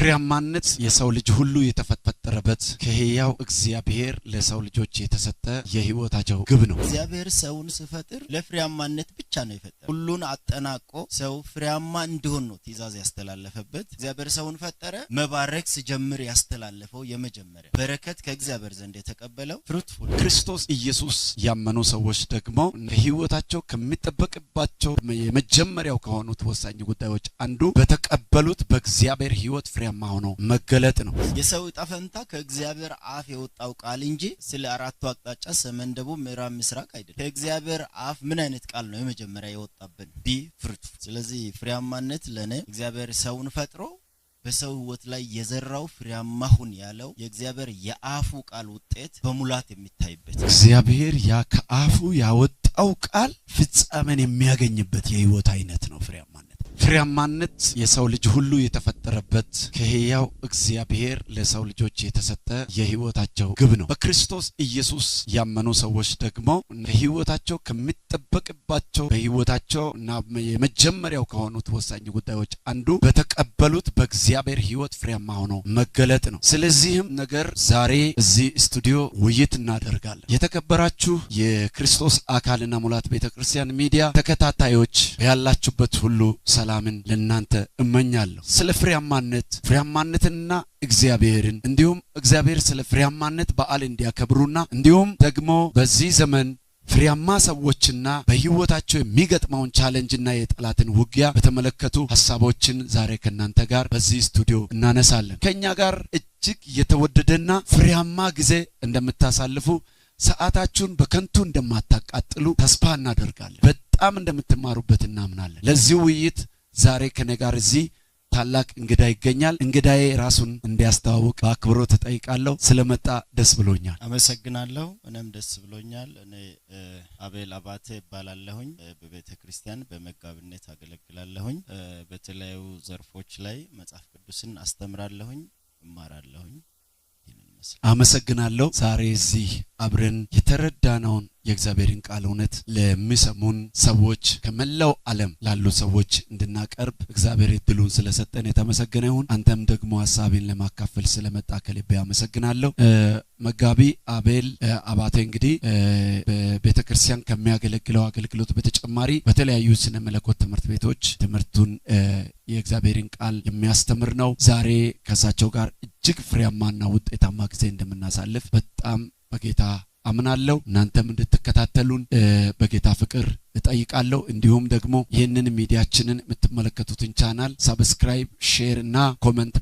ፍሬያማነት የሰው ልጅ ሁሉ የተፈጠረበት ከሕያው እግዚአብሔር ለሰው ልጆች የተሰጠ የሕይወታቸው ግብ ነው። እግዚአብሔር ሰውን ሲፈጥር ለፍሬያማነት ብቻ ነው የፈጠረው። ሁሉን አጠናቆ ሰው ፍሬያማ እንዲሆን ነው ትእዛዝ ያስተላለፈበት። እግዚአብሔር ሰውን ፈጠረ፣ መባረክ ሲጀምር ያስተላለፈው የመጀመሪያ በረከት ከእግዚአብሔር ዘንድ የተቀበለው ፍሩትፉል። ክርስቶስ ኢየሱስ ያመኑ ሰዎች ደግሞ ሕይወታቸው ከሚጠበቅባቸው የመጀመሪያው ከሆኑት ወሳኝ ጉዳዮች አንዱ በተቀበሉት በእግዚአብሔር ሕይወት ፍሬያማ ሆኖ መገለጥ ነው። የሰው ዕጣ ፈንታ ከእግዚአብሔር አፍ የወጣው ቃል እንጂ ስለ አራቱ አቅጣጫ ሰሜን፣ ደቡብ፣ ምዕራብ፣ ምስራቅ አይደለም። ከእግዚአብሔር አፍ ምን አይነት ቃል ነው የመጀመሪያ የወጣብን? ቢ ፍሩትፉል። ስለዚህ ፍሬያማነት ለኔ እግዚአብሔር ሰውን ፈጥሮ በሰው ሕይወት ላይ የዘራው ፍሬያማ ሁን ያለው የእግዚአብሔር የአፉ ቃል ውጤት በሙላት የሚታይበት እግዚአብሔር ያ ከአፉ ያወጣው ቃል ፍጻሜን የሚያገኝበት የሕይወት አይነት ነው ፍሬያማነት። ፍሬያማነት የሰው ልጅ ሁሉ የተፈጠረበት ከሕያው እግዚአብሔር ለሰው ልጆች የተሰጠ የሕይወታቸው ግብ ነው። በክርስቶስ ኢየሱስ ያመኑ ሰዎች ደግሞ ሕይወታቸው ከሚጠበቅባቸው በሕይወታቸው እና የመጀመሪያው ከሆኑት ወሳኝ ጉዳዮች አንዱ በተቀበሉት በእግዚአብሔር ሕይወት ፍሬያማ ሆኖ መገለጥ ነው። ስለዚህም ነገር ዛሬ እዚህ ስቱዲዮ ውይይት እናደርጋለን። የተከበራችሁ የክርስቶስ አካልና ሙላት ቤተክርስቲያን ሚዲያ ተከታታዮች ያላችሁበት ሁሉ ሰላምን ለናንተ እመኛለሁ። ስለ ፍሬያማነትና እግዚአብሔርን እንዲሁም እግዚአብሔር ስለ ፍሬያማነት በዓል እንዲያከብሩና እንዲሁም ደግሞ በዚህ ዘመን ፍሬያማ ሰዎችና በሕይወታቸው የሚገጥመውን ቻሌንጅና የጠላትን ውጊያ በተመለከቱ ሐሳቦችን ዛሬ ከናንተ ጋር በዚህ ስቱዲዮ እናነሳለን። ከኛ ጋር እጅግ የተወደደና ፍሬያማ ጊዜ እንደምታሳልፉ ሰዓታችሁን በከንቱ እንደማታቃጥሉ ተስፋ እናደርጋለን። በጣም እንደምትማሩበት እናምናለን። ለዚህ ውይይት ዛሬ ከኔ ጋር እዚህ ታላቅ እንግዳ ይገኛል። እንግዳዬ ራሱን እንዲያስተዋውቅ በአክብሮት ተጠይቃለሁ። ስለመጣ ደስ ብሎኛል። አመሰግናለሁ። እኔም ደስ ብሎኛል። እኔ አቤል አባቴ እባላለሁኝ። በቤተ ክርስቲያን በመጋቢነት አገለግላለሁኝ። በተለያዩ ዘርፎች ላይ መጽሐፍ ቅዱስን አስተምራለሁኝ፣ እማራለሁኝ። አመሰግናለሁ። ዛሬ እዚህ አብረን የተረዳነውን የእግዚአብሔርን ቃል እውነት ለሚሰሙን ሰዎች ከመላው ዓለም ላሉ ሰዎች እንድናቀርብ እግዚአብሔር እድሉን ስለሰጠን የተመሰገነ ይሁን። አንተም ደግሞ ሐሳቤን ለማካፈል ስለመጣ ከልቤ አመሰግናለሁ። መጋቢ አቤል አባቴ እንግዲህ በቤተክርስቲያን ከሚያገለግለው አገልግሎት በተጨማሪ በተለያዩ ስነ መለኮት ትምህርት ቤቶች ትምህርቱን የእግዚአብሔርን ቃል የሚያስተምር ነው። ዛሬ ከሳቸው ጋር እጅግ ፍሬያማና ውጤታማ ጊዜ እንደምናሳልፍ በጣም በጌታ አምናለሁ። እናንተም እንድትከታተሉን በጌታ ፍቅር እጠይቃለሁ። እንዲሁም ደግሞ ይህንን ሚዲያችንን የምትመለከቱትን ቻናል ሰብስክራይብ፣ ሼር እና ኮሜንት